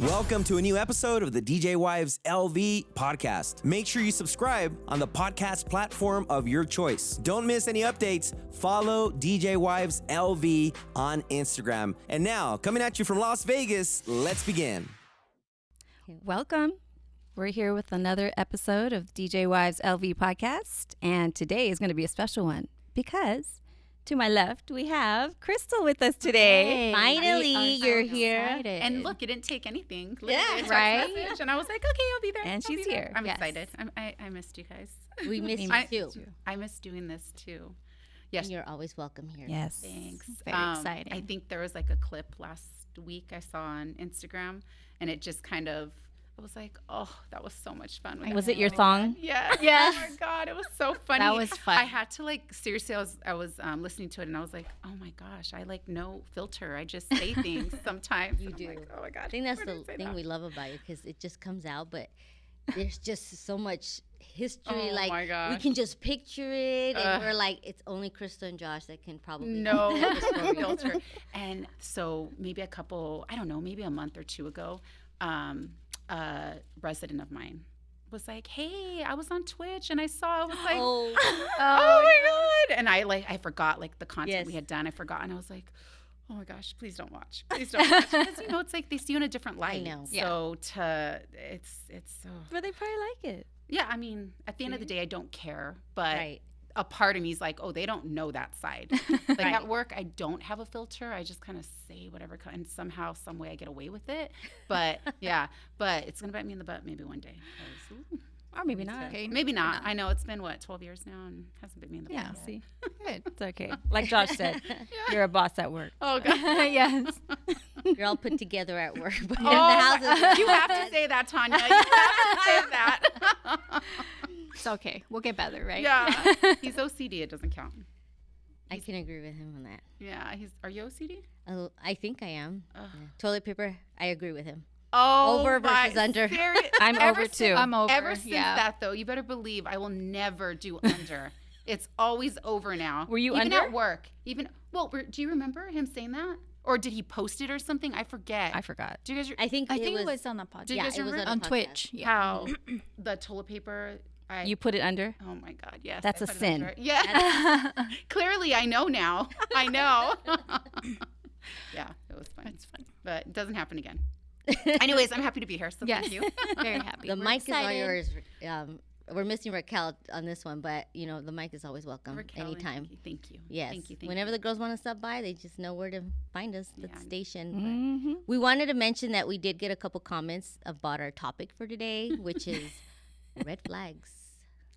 Welcome to a new episode of the DJwivesLV podcast. Make sure you subscribe on the podcast platform of your choice. Don't miss any updates. Follow DJwivesLV on Instagram. And now, coming at you from Las Vegas, let's begin. Welcome. We're here with another episode of DJwivesLV podcast, and today is going to be a special one because to my left we have Krystal with us today. Hey, finally, you're here, excited. And look, it didn't take anything. Yeah, Literally a text right? message, and I was like, okay, I'll be there. And I'll she's be there. here. I'm Yes. excited. I missed you guys. We miss you I- too. I miss doing this too. Yes, You're always welcome here. Yes, thanks. Very exciting. I think there was like a clip last week I saw on Instagram, and it just kind of, I was like, oh, that was so much fun. Was it your thong? Yeah. Yes. Oh my God, it was so funny. That was fun. I had to like, seriously, I was listening to it and I was like, oh my gosh, I like no filter. I just say things sometimes. You and I'm do. like, oh my God. I think that's why the did I say thing that? we love about you because it just comes out, but there's just so much history. Oh like my we gosh. can just picture it, and we're like, it's only Krystal and Josh that can probably No tell the story. filter. And so maybe maybe a month or two ago, a resident of mine was like, hey, I was on Twitch and I saw, I was like, Oh, oh my God. And I forgot like the content Yes. we had done. I forgot. And I was like, oh my gosh, please don't watch. Please don't watch. Because, it's like they see you in a different light. know. So it's so, But they probably like it. yeah, I mean, at the end of the day, I don't care. But right. a part of me is like, oh, they don't know that side. Like Right. at work, I don't have a filter. I just kind of say whatever, and somehow, some way, I get away with it. But yeah, but it's gonna bite me in the butt maybe one day. 'Cause, ooh, Or maybe not. okay, maybe not. I know it's been 12 years now and hasn't bit me in the Yeah, butt. yet. see. Good. It's okay. Like Josh said, you're a boss at work. Oh God. Yes. You're all put together at work, but in Oh, the house is you have to say that, Tanya. You have to say that. It's okay. We'll get better, right? Yeah, he's OCD. It doesn't count. I can agree with him on that. Yeah, are you OCD? Oh, I think I am. Ugh. Yeah. Toilet paper, I agree with him. Oh, Over my- versus under. I'm Ever over since- too. I'm over. Ever since yeah. that, though, you better believe I will never do under. It's always over now. Were you even under? at work? Do you remember him saying that, or did he post it or something? I forget. I forgot. Do you guys? I think I think it was on the podcast. Do you yeah, guys it was remember on on a podcast. Twitch. Yeah. how the toilet paper? You put it under? Oh my God! Yes. That's I a put it sin. under. Yeah. Clearly, I know now. I know. Yeah, it was fun. It's fun. But it doesn't happen again. Anyways, I'm happy to be here. So Yes. thank you. Very happy. The We're mic is all excited. yours. We're missing Raquel on this one, but the mic is always welcome Raquel and anytime. Vicki, thank you. Yes. Thank you. Whenever the girls want to stop by, they just know where to find us, the Yeah. station. Mm-hmm. We wanted to mention that we did get a couple comments about our topic for today, which is red flags.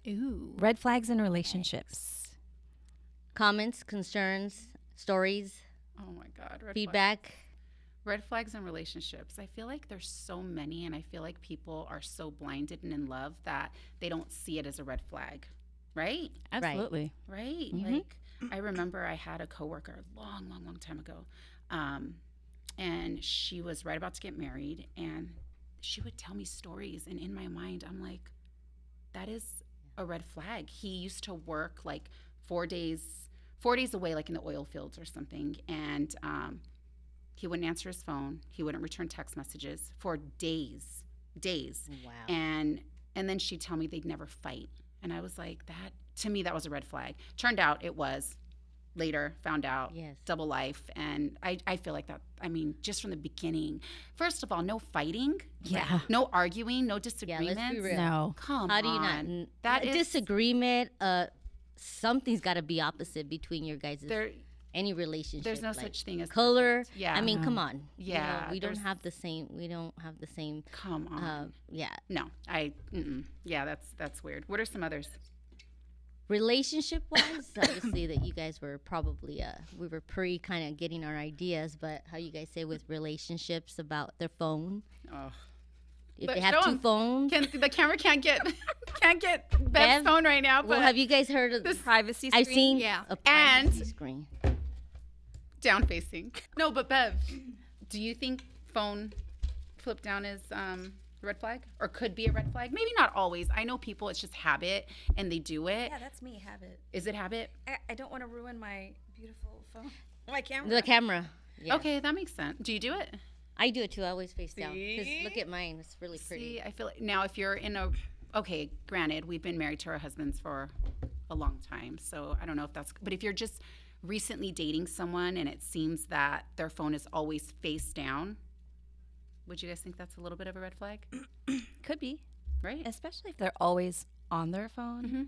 Ooh. Red flags in relationships. Comments, concerns, stories, Oh my God. Red feedback. Red flags in relationships. I feel like there's so many, and I feel like people are so blinded and in love that they don't see it as a red flag, right? Absolutely. Right? Mhm. Like, I remember I had a coworker a long, long, long time ago, and she was right about to get married, and she would tell me stories, and in my mind, I'm like, that is a red flag. He used to work like 4 days away, like in the oil fields or something, and he wouldn't answer his phone. He wouldn't return text messages for days. Wow. And then she'd tell me they'd never fight. And I was like, that, to me, that was a red flag. Turned out it was. Later, found out. Yes. Double life. And I feel like that, I mean, just from the beginning, first of all, no fighting. Yeah. No arguing, no Yeah, disagreements. let's be real. No. Come How do you on. not? That a is- disagreement. Something's got to be opposite between your guys' any relationship. There's no like such thing as color. perfect. Yeah. I mean, No. come on. Yeah, we don't there's- have the same. We don't have the same. Come on. Yeah. No, yeah, that's weird. What are some others? Relationship wise, obviously that you guys were probably we were pre kind of getting our ideas, but how you guys say with relationships about their phone. Oh. If But they have show two 'em. phones. The camera can't get Bev's Bev? phone right now, but Well, have you guys heard of This Privacy I've screen? seen Yeah. a And- privacy screen. down facing. No, but Bev, do you think phone flip down is red flag or could be a red flag? Maybe not always. I know people, it's just habit and they do it. Yeah, that's me, habit. Is it habit? I don't want to ruin my beautiful phone. My camera. The camera. Yeah. Okay, that makes sense. Do you do it? I do it too. I always face down. Because See? look at mine. It's really pretty. See, I feel like now if you're in a, okay, granted, we've been married to our husbands for a long time, so I don't know if that's, but if you're just recently dating someone and it seems that their phone is always face down, would you guys think that's a little bit of a red flag? Could be, Right? especially if they're always on their phone. Mhm.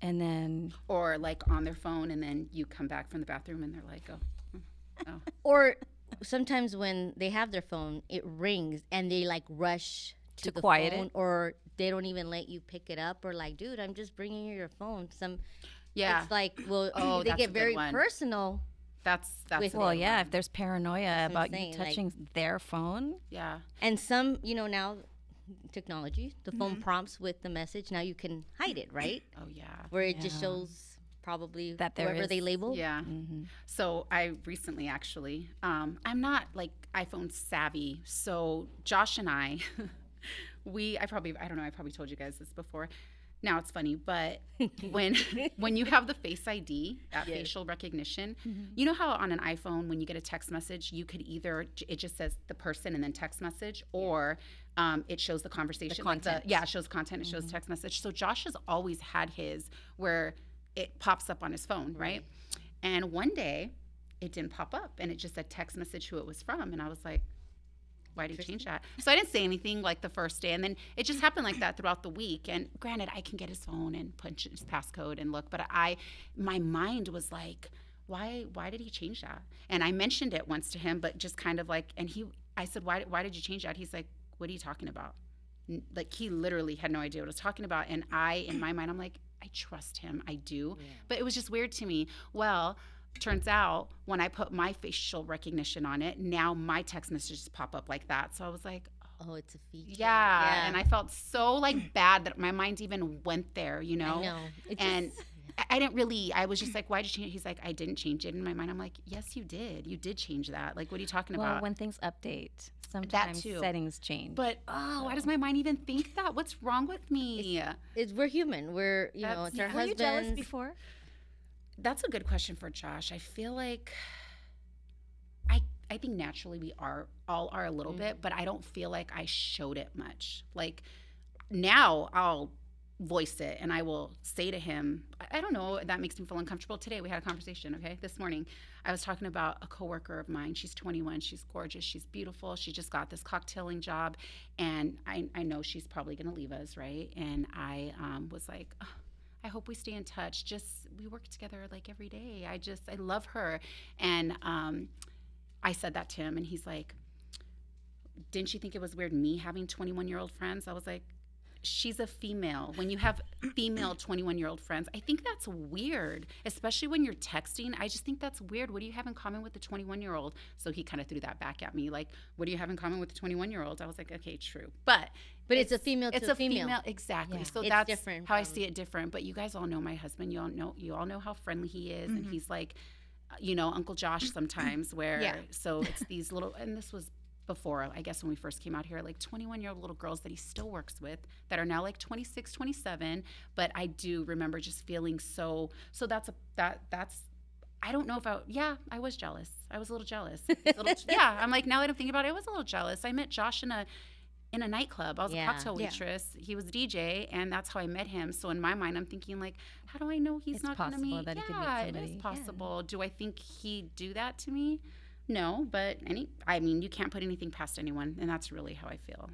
And then Or like on their phone and then you come back from the bathroom and they're like, oh. Or sometimes when they have their phone, it rings and they like rush to the quiet phone, it. or they don't even let you pick it up, or like, dude, I'm just bringing you your phone. Yeah, It's like, well, Oh, they that's a get good very one. personal. that's With- a well, good yeah, one. if there's paranoia what I'm about you saying, like- touching their phone. Yeah. And some, now technology, the phone prompts with the message. Now you can hide it, right? Oh yeah. Where it just Yeah. shows probably That there whoever they is- label. Yeah. Mm-hmm. So I recently actually, I'm not like iPhone savvy. So Josh and I, I probably told you guys this before. Now it's funny, but when you have the Face ID, that Yes. facial recognition, you know how on an iPhone when you get a text message, you could either it just says the person and then text message, or it shows the conversation, like content. it shows content, it shows text message. So Josh has always had his where it pops up on his phone, right? And one day it didn't pop up and it just said text message who it was from, and I was like, why did you change that? So I didn't say anything like the first day, and then it just happened like that throughout the week. And granted, I can get his phone and punch his passcode and look, but my mind was like, why did he change that? And I mentioned it once to him, but just kind of like, and I said, why did you change that? He's like, what are you talking about? Like, he literally had no idea what I was talking about. And in my mind, I'm like, I trust him, I do. Yeah. But it was just weird to me. Well, turns out when I put my facial recognition on it, now my text messages pop up like that. So I was like, Oh, it's a feature. yeah. And I felt so like bad that my mind even went there, I know. It And just- I didn't really, I was just like, why did you change it? He's like, I didn't change it. In my mind, I'm like, yes, you did. You did change that. Like, what are you talking Well, about? when things update, sometimes too. settings change. But, why does my mind even think that? What's wrong with me? we're human. We're, it's our Were husbands. you jealous before? That's a good question for Josh. I feel like I think naturally we all are a little bit, but I don't feel like I showed it much. Like now I'll voice it and I will say to him, I don't know, that makes me feel uncomfortable. Today we had a conversation, okay? This morning I was talking about a coworker of mine. She's 21, she's gorgeous, she's beautiful. She just got this cocktailing job, and I know she's probably gonna leave us, right? And I was like, oh, I hope we stay in touch. We work together like every day. I love her. And I said that to him, and he's like, didn't you think it was weird me having 21-year-old friends? I was like, she's a female. When you have female 21-year-old friends, I think that's weird, especially when you're texting. I just think that's weird. What do you have in common with the 21-year-old? So he kind of threw that back at me, like, what do you have in common with the 21-year-old? I was like, okay, true. But it's a female it's to a female. Exactly. Yeah. So It's that's different how I from- see it different. But you guys all know my husband. You all know how friendly he is, and he's like, Uncle Josh sometimes. Where Yeah. so it's these little, and this was before, I guess, when we first came out here, like 21-year-old little girls that he still works with that are now like 26, 27. But I do remember just feeling so that's I don't know if I was jealous. I was a little jealous. I'm like, now that I'm thinking about it, I was a little jealous. I met Josh in a nightclub. I was Yeah. a cocktail Yeah. waitress. He was a DJ, and that's how I met him. So in my mind, I'm thinking like, how do I know he's It's not going to possible meet? that he could meet It somebody. is Yeah. possible. Do I think he'd do that to me? No, but you can't put anything past anyone, and that's really how I feel.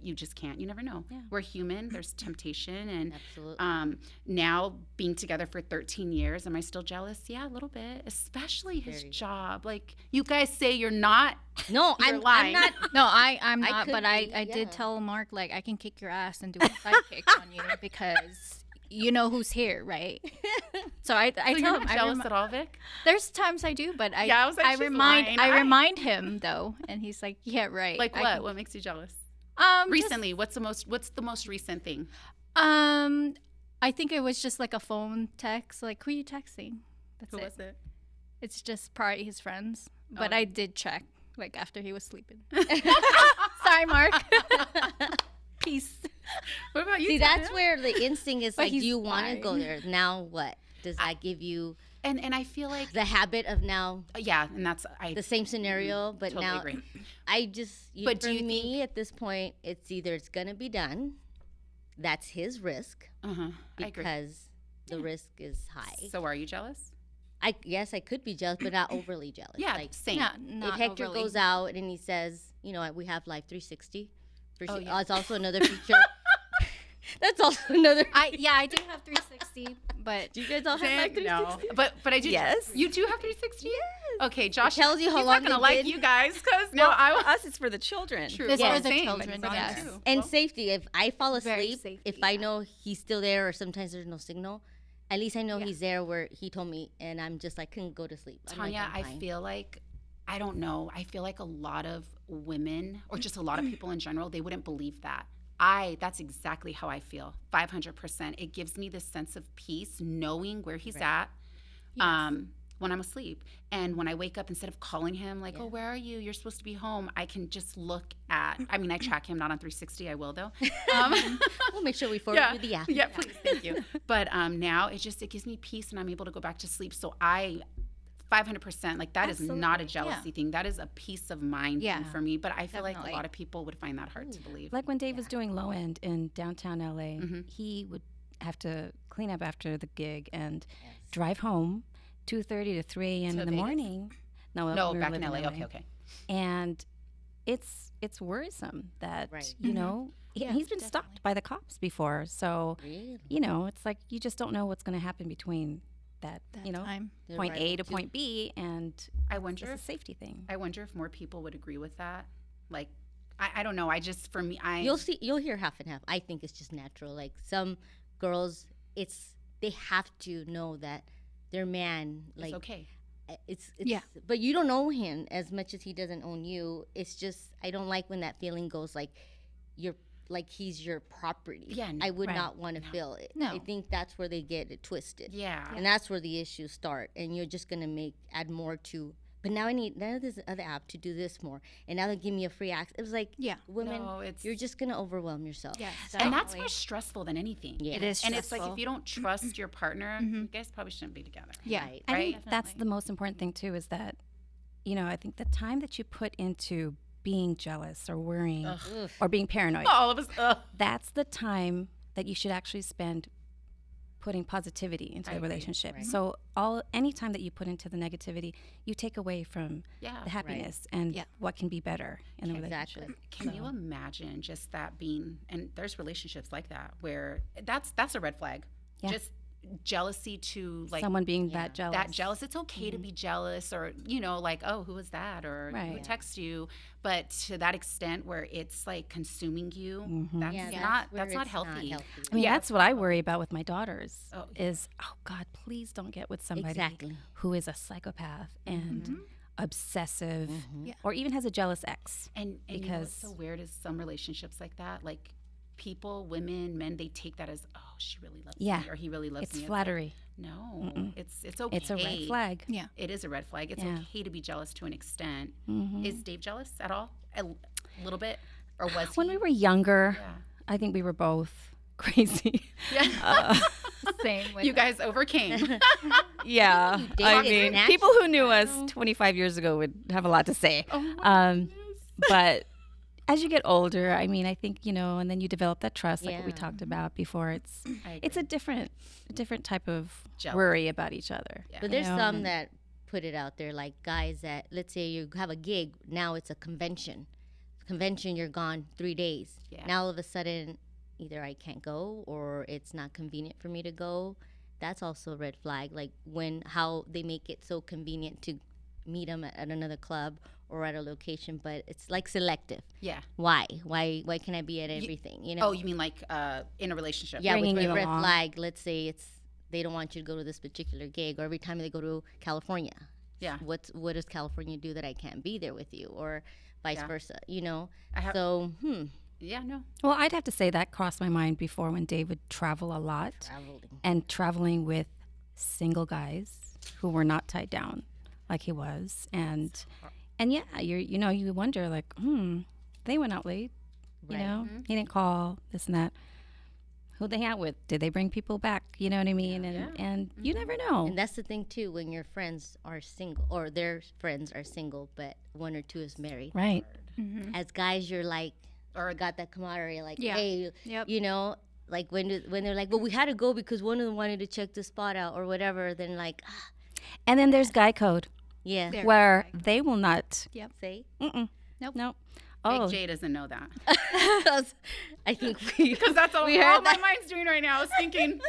You just can't. You never know. Yeah. We're human. There's temptation, and Absolutely. now being together for 13 years, am I still jealous? Yeah, a little bit, especially his Very. job. Like, you guys say you're not. No, You're I'm lying. not. No, I'm I not, could but I be, did yeah. tell Mark, like, I can kick your ass and do a sidekick on you because you know who's here, right? So I So tell you're him. not jealous at all, Vic? There's times I do, but Yeah, I was like, she's lying. I remind him though, and he's like, yeah, right. Like I what? can- What makes you jealous? just- Recently, what's the most recent thing? I think it was just like a phone text. Like, who are you texting? That's Who it. was it? It's just probably his friends. But Oh. I did check, like, after he was sleeping. Sorry, Mark. Peace. What about you? See, Tanya? that's where the instinct is But like, do he's you want to go fine. there? Now what? Does that give you And I feel like the habit of now yeah, and that's the same scenario, but totally now agree. I just But for do you me at this point, it's either it's gonna be done, that's his risk I agree. because the risk is high. So are you jealous? I guess I could be jealous, but not overly jealous. Yeah, like same. Not if Hector overly. goes out and he says, you know, we have Live 360. Oh, yeah. It's also another feature. That's also another. I do have 360, but Do you guys all have Live 360? No, but I do. Yes. You do have 360. Yes. Okay, Josh It tells you how he's long not gonna they like did. you guys because No, no, I us it's for the children. true. This Well, for the same, children, it's on yes. too. And Well, safety. If I fall Very asleep, safety, if I know he's still there, or sometimes there's no signal, at least I know Yeah. he's there where he told me, and I'm just like, couldn't go to sleep. I'm like, Tanya, I'm I fine. feel like I don't know. I feel like a lot of women, or just a lot of people in general, they wouldn't believe that. That's exactly how I feel. 500%. It gives me this sense of peace, knowing where he's at. When I'm asleep, and when I wake up, instead of calling him like, "Oh, where are you? You're supposed to be home," I can just look at. I mean, I track him not on 360. I will though. We'll make sure we forward you the app. Yeah, please, thank you. But now it gives me peace, and I'm able to go back to sleep. So I 500%, like that is not a jealousy thing. That is a peace of mind thing for me. But I feel like Definitely. a lot of people would find that hard to believe. Like when Dave was doing low end in downtown LA, Mm-hmm. he would have to clean up after the gig and drive home 2:30 to 3 a.m. in the Vegas? morning. No, no, we were back in living LA. Okay. And it's worrisome that Right. you know Yeah, he's been stopped by the cops before. So Really? you know it's like you just don't know what's going to happen between that you know time. The point A arrival to too. point B, and I it's wonder a if safety thing. I wonder if more people would agree with that. Like, I don't know. I just for me, You'll hear half and half. I think it's just natural. Like some girls, they have to know that their man, like it's okay. it's Yeah. But you don't own him as much as he doesn't own you. It's just I don't like when that feeling goes like you're like he's your property. Yeah, I would right. not want to feel it. No. I think that's where they get it twisted. Yeah. And that's where the issues start. And you're just gonna add more to. But now I need this other app to do this more. And now they give me a free access. It was like, Yeah. women, No, it's- you're just gonna overwhelm yourself. Yes, And that's definitely. more stressful than anything. Yeah. It is And it's like stressful. if you don't trust your partner, you guys probably shouldn't be together. Yeah. Right. I Right? think that's the most important thing too, is that, you know, I think the time that you put into being jealous or worrying Ugh. or being paranoid, All of us. that's the time that you should actually spend putting positivity into I the agree. relationship. Right. So any time that you put into the negativity, you take away from Yeah. the happiness and Yeah. what can be better in the Exactly. relationship. Can you imagine just that being? And there's relationships like that where that's a red flag. Yeah. Just jealousy to like Someone being yeah, that jealous. that jealous. It's okay to be jealous, or like, oh, who was that, or who Right. texts you. But to that extent where it's like consuming you, Mhm. that's Yeah, not where that's not it's healthy. I mean, Yeah. that's what I worry about with my daughters. Oh, Is God, please don't get with somebody Exactly. who is a psychopath and obsessive, Mm-hmm. Yeah. or even has a jealous ex. And you know what's so Because- weird is some relationships like that, like people, women, men, they take that as, oh, she really loves Yeah. me, or he really loves It's me. Like, flattery. no, it's okay. It's a red flag. Yeah. It is a red flag. It's Yeah. okay to be jealous to an extent. Mhm. Is Dave jealous at all? A little bit, or was When he? we were younger, Yeah. I think we were both crazy. Yeah. Same with You guys overcame. Yeah, You did I it mean, naturally. people who knew us 25 years ago would have a lot to say. But as you get older, I mean, I think, you know, and then you develop that trust, like what we Yeah. talked about before. It's I it's a different type of Jealous. worry about each other. Yeah. But you there's know, some and- that put it out there, like guys that, let's say you have a gig, now it's a convention. Convention, you're gone 3 days. Yeah. Now all of a sudden, either I can't go or it's not convenient for me to go. That's also a red flag. Like how they make it so convenient to meet them at another club or at a location, but it's like selective. Yeah. Why can't I be at everything? You know? Oh, you mean like in a relationship? Yeah, with Bringing red, you red along. flag. Let's say they don't want you to go to this particular gig, or every time they go to California. Yeah. What does California do that I can't be there with you, or vice Yeah. versa? You know. I have- So Yeah, no. Well, I'd have to say that crossed my mind before when Dave would travel a lot traveling. and traveling with single guys who were not tied down like he was. And yeah, you wonder like, they went out late, you Right. know, he didn't call, this and that. who they out with. Did they bring people back? You know what I mean? And you never know. And that's the thing too, when your friends are single or their friends are single, but one or two is married. Right. As guys, you're like, or got that camaraderie, like, Yeah. hey, Yep. you know, like when they're like, well, we had to go because one of them wanted to check the spot out or whatever. Then like, And then there's guy code yeah, There. where they will not. say. Nope. Big Oh, J doesn't know that. I think we Because that's all, We heard all my that. mind's doing right now is thinking,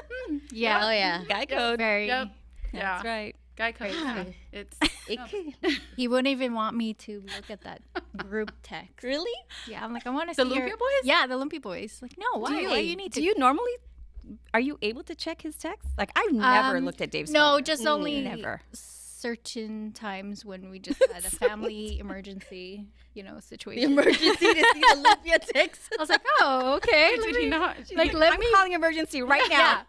Yeah. Oh yeah, guy code. Very. yep, That's yeah, right. guy code. It's it no. could, He wouldn't even want me to look at that group text. really. Yeah, I'm like, I want to The see Lumpia your... Boys? Yeah, the Lumpy Boys. Like, no, why? Why you need to? Do you normally? Are you able to check his text? Like I've never looked at Dave's No, phone. just only Never. certain times when we just had a family emergency, you know, The situation. emergency to see the Lumpia text. I was like, oh, okay. Did he not? Like, let I'm me. calling emergency right now. Yeah.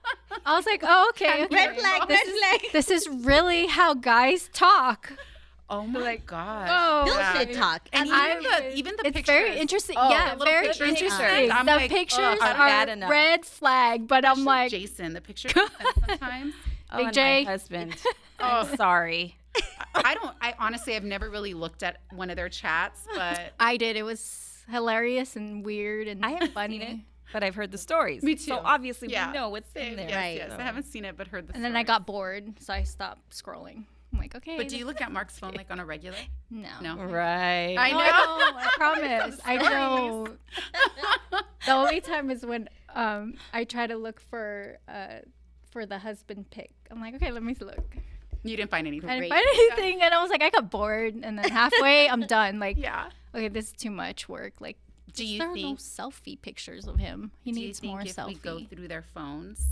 I was like, oh, okay. okay. Red flag, red flag. This is really how guys talk. Oh my god. Oh, Bill Yeah. should talk. And even the it's pictures. very interesting. Oh, yeah, the little very pictures. interesting. I'm The like, pictures ugh, I'm bad are enough. red flag, but I'm Especially like, Jason, the pictures he sends sometimes. Oh, Big and J. my husband. Oh. I'm sorry. I honestly, I've never really looked at one of their chats, but I did. It was hilarious and weird and I haven't funny. seen it, but I've heard the stories. Me So too. obviously Yeah. we know what's in there. yes, Right. yes. I haven't seen it, but heard the And then I stories. got bored, so I stopped scrolling. I'm like, okay. But do you look at Mark's phone like on a regular? No. No. Right. I No, know. I don't. I promise. I stories. don't. The only time is when I try to look for the husband pic. I'm like, okay, let me look. You didn't find anything. I didn't Great. find anything, and I was like, I got bored, and then halfway, I'm done. Like, Yeah. okay, this is too much work. Like, Do you there are no think? selfie pictures of him. He Do you needs think more if selfie. we go through their phones,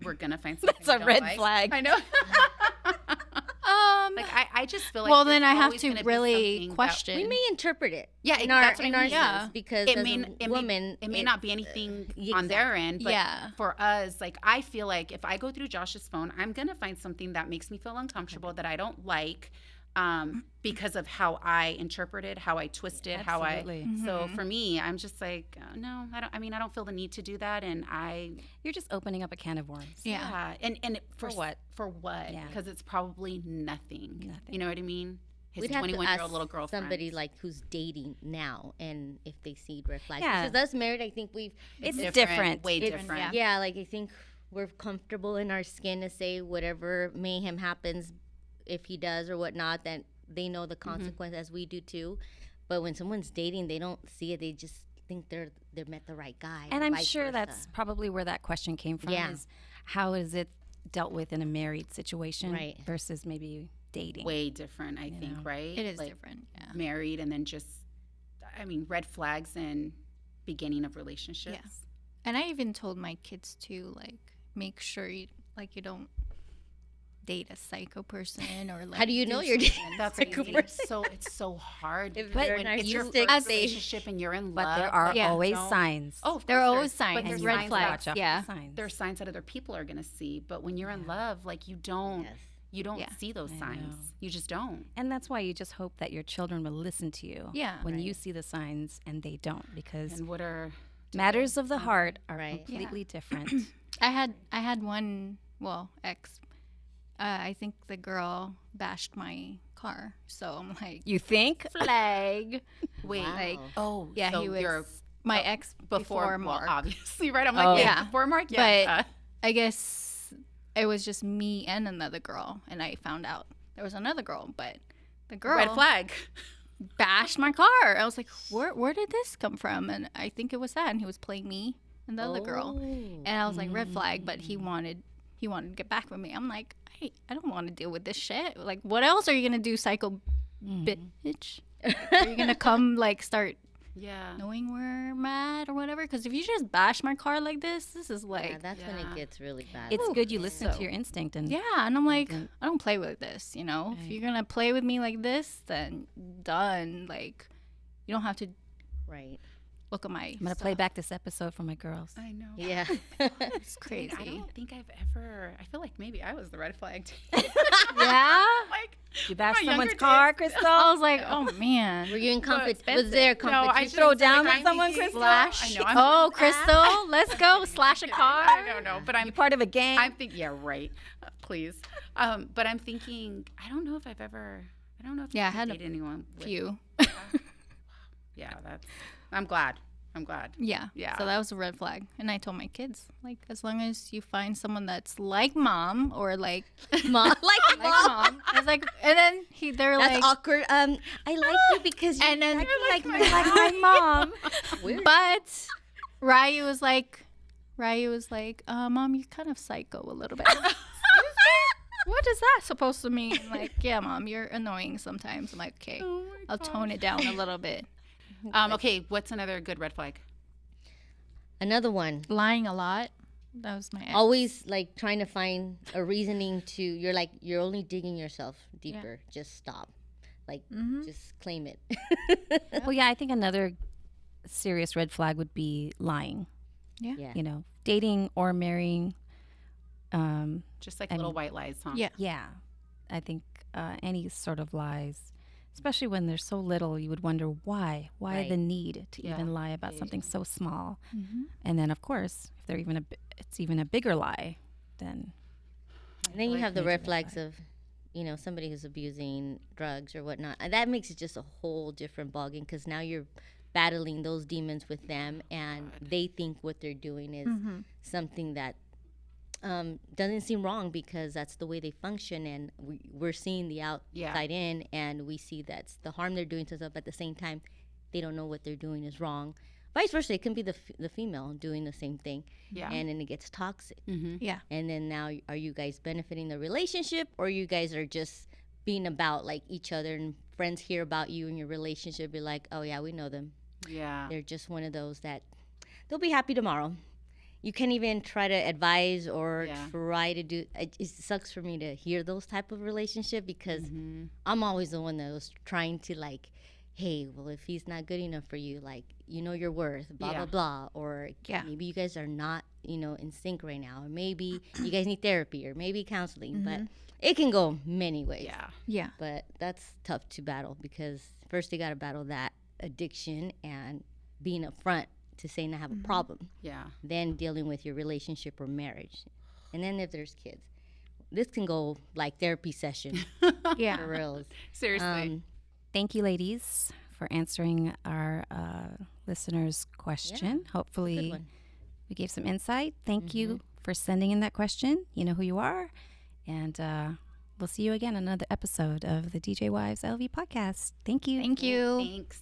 we're gonna find something? That's a we don't red like? flag. I know. Um. Like I just feel like well, there's then I have always to gonna be really something that- question. We may interpret it. Yeah, in our that's what I mean. sense, Yeah. because It as may, a woman, it may not be anything on exactly. their end, but Yeah. for us, like I feel like if I go through Josh's phone, I'm gonna find something that makes me feel uncomfortable that I don't like, because of how I interpreted, how I twisted, how I. Absolutely. So for me, I'm just like, no, I don't. I mean, I don't feel the need to do that, and You're just opening up a can of worms. Yeah. and For what? For what? Yeah. Because it's probably nothing. Nothing. You know what I mean? His we'd have to 21-year-old ask little girlfriend. somebody like who's dating now, and if they see red flags. Yeah. Because us married, I think we've. It's different. Way It's- different. yeah. Yeah, like I think we're comfortable in our skin to say whatever mayhem happens, if he does or whatnot, that they know the consequence as we do too. But when someone's dating, they don't see it. They just think they're met the right guy. And or I'm vice sure versa. that's probably where that question came from. Yeah. Is how is it dealt with in a married situation Right. versus maybe dating? Way different, I think, know. right? It is Like, different. Yeah. married and then just, I mean, red flags and beginning of relationships. And I even told my kids to like make sure you don't date a psycho person or like. How do you know you're something. dating? That's Psycho amazing. person. It's so hard. If because they're when it's your narcissistic, first they- relationship and you're in But love, there are Yeah. always don't- signs. Oh, of There are course always but signs, there's red signs flags. that- Yeah. Signs. There's signs that other people are gonna see, but when you're in love, like you don't Yes. Yeah. see those I signs. know. You just don't. And that's why you just hope that your children will listen to you Yeah. when you Right. see the signs and they don't, because And what are matters of the heart are Right. completely different. I had one ex. I think the girl bashed my car, so I'm like You think? flag. wait? Wow. Like Oh, yeah, so he you're was my ex before before well, Mark. obviously, right? I'm like, Oh. wait, Yeah. before Mark, yeah. But I guess it was just me and another girl, and I found out there was another girl, but the girl red flag. bashed my car. I was like, where did this come from? And I think it was that, and he was playing me and the other girl, Oh. and I was like, red flag. But he wanted to get back with me. I'm like, I don't want to deal with this shit. Like, what else are you gonna do, psycho bitch? Like, are you gonna come like start Yeah. knowing where I'm at or whatever? Because if you just bash my car like this is Yeah, like that's when Yeah. it gets really bad. It's good you listen So- to your instinct and yeah, and I'm like, then- I don't play with this, you know. If Right. you're gonna play with me like this, then done. Like, you don't have to right. look at my. I'm gonna play back this episode for my girls. I know. Yeah. It's Wait, I crazy. don't think I've ever. I feel like maybe I was the red flag. Yeah. Like You bash My someone's younger car, days. Crystal? I was like, oh man. Were you in conflict? Was expensive. there No, I competition? just throw down like, with someone, thinking- Crystal? Slash. I know. I'm, Oh, Crystal, let's go. Slash a car. I don't know, but I'm You part of a gang? I'm thinking, yeah, right. Please. But I'm thinking, I don't know if I've Yeah, I had a dated anyone. Few. Yeah, I'm glad. Yeah. Yeah. So that was a red flag. And I told my kids, like, as long as you find someone that's like mom or like Mom, like mom. I was like, and then they're that's like, awkward. I like you because you and then act like my like my mom. Weird. But Ryu was like, Mom, you're kind of psycho a little bit. What is that supposed to mean? Like, yeah, Mom, you're annoying sometimes. I'm like, okay, I'll tone it down a little bit. Okay, what's another good red flag? Another one. Lying a lot. That was my ex. Always like trying to find a reasoning to. You're only digging yourself deeper. Just stop. Like, just claim it. Well, yeah, I think another serious red flag would be lying. Yeah. You know, dating or marrying. Just like little white lies, huh? Yeah. Yeah, I think any sort of lies, especially when there's so little, you would wonder why. Why Right. the need to Yeah. even lie about Yeah. something so small? Mm-hmm. And then, of course, if they're it's even a bigger lie, then And then you like have the major red red flags of, somebody who's abusing drugs or whatnot. And that makes it just a whole different ballgame because now you're battling those demons with them and they think what they're doing is something that doesn't seem wrong because that's the way they function. And we're seeing the outside in and we see that's the harm they're doing to themselves. At the same time, they don't know what they're doing is wrong. Vice versa, it can be the female doing the same thing. Yeah. And then it gets toxic. Yeah. And then now, are you guys benefiting the relationship, or you guys are just being about like each other, and friends hear about you and your relationship, be like, oh yeah, we know them. Yeah. They're just one of those that they'll be happy tomorrow. You can't even try to advise or try to do. It sucks for me to hear those type of relationship because I'm always the one that was trying to like, hey, well, if he's not good enough for you, like, you know your worth, blah, blah, blah. Or maybe you guys are not, in sync right now. Or maybe you guys need therapy or maybe counseling. But it can go many ways. Yeah. Yeah. But that's tough to battle because first you got to battle that addiction and being upfront to saying I have a problem. Yeah. Then dealing with your relationship or marriage. And then if there's kids. This can go like therapy session Yeah. for reals. Seriously. thank you, ladies, for answering our listeners' question. Good Hopefully, one. we gave some insight. Thank you for sending in that question. You know who you are. And we'll see you again on another episode of the DJ Wives LV podcast. Thank you. Thank you. Thanks.